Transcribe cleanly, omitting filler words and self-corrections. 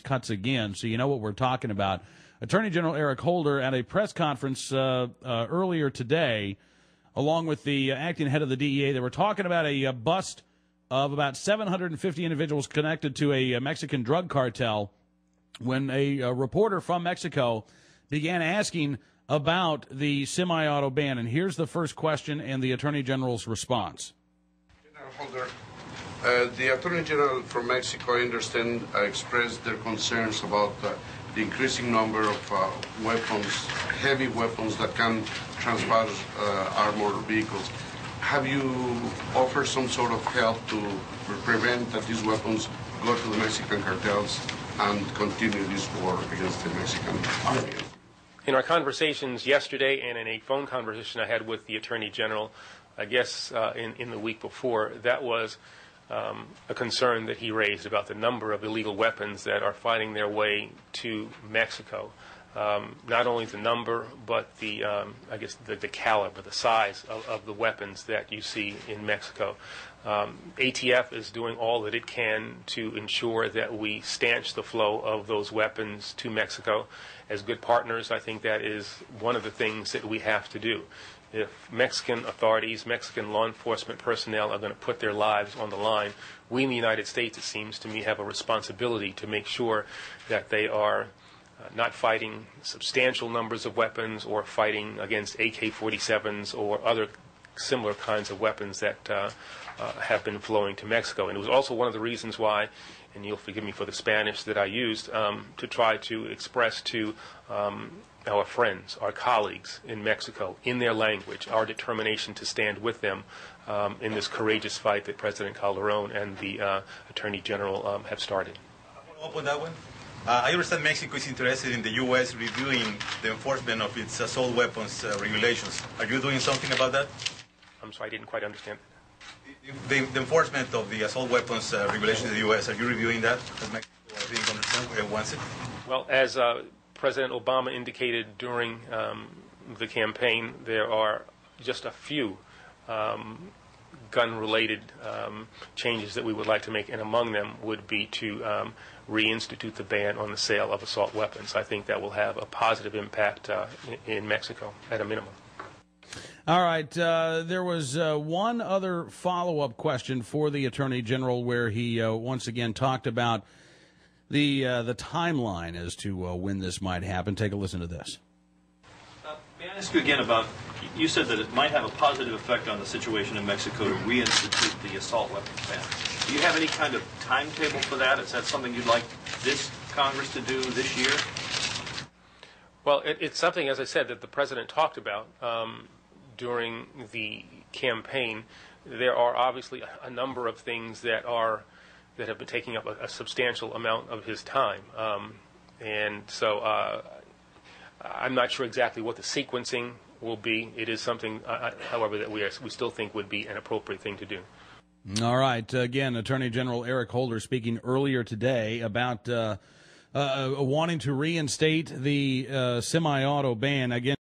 cuts again, so you know what we're talking about. Attorney General Eric Holder at a press conference earlier today, along with the acting head of the DEA, they were talking about a bust of about 750 individuals connected to a Mexican drug cartel when a reporter from Mexico began asking about the semi-auto ban. And here's the first question and the Attorney General's response. General Holder, the Attorney General from Mexico, I understand, expressed their concerns about the increasing number of weapons, heavy weapons that can transport armored vehicles. Have you offered some sort of help to prevent that these weapons go to the Mexican cartels and continue this war against the Mexican army? In our conversations yesterday and in a phone conversation I had with the Attorney General, I guess in the week before, that was a concern that he raised about the number of illegal weapons that are finding their way to Mexico. Not only the number, but the I guess the caliber, the size of the weapons that you see in Mexico. ATF is doing all that it can to ensure that we stanch the flow of those weapons to Mexico. As good partners, I think that is one of the things that we have to do. If Mexican authorities, Mexican law enforcement personnel are going to put their lives on the line, we in the United States, it seems to me, have a responsibility to make sure that they are not fighting substantial numbers of weapons or fighting against AK-47s or other similar kinds of weapons that have been flowing to Mexico. And it was also one of the reasons why, and you'll forgive me for the Spanish that I used, to try to express to our friends, our colleagues in Mexico, in their language, our determination to stand with them in this courageous fight that President Calderon and the Attorney General have started. Follow up on that one. I understand Mexico is interested in the U.S. reviewing the enforcement of its assault weapons regulations. Are you doing something about that? I'm sorry, I didn't quite understand. The enforcement of the assault weapons regulations in the U.S., are you reviewing that? As Mexico, I think, understand wants it? Well, as President Obama indicated during the campaign, there are just a few gun-related changes that we would like to make, and among them would be to reinstitute the ban on the sale of assault weapons. I think that will have a positive impact in Mexico at a minimum. All right. There was one other follow-up question for the Attorney General where he once again talked about the timeline as to when this might happen. Take a listen to this. May I ask you again about, you said that it might have a positive effect on the situation in Mexico to reinstitute the assault weapons ban. Do you have any kind of timetable for that? Is that something you'd like this Congress to do this year? Well, it's something, as I said, that the President talked about during the campaign. There are obviously a number of things that have been taking up a substantial amount of his time. And so I'm not sure exactly what the sequencing will be. It is something, however, that we still think would be an appropriate thing to do. All right. Again, Attorney General Eric Holder speaking earlier today about wanting to reinstate the semi-auto ban. Again,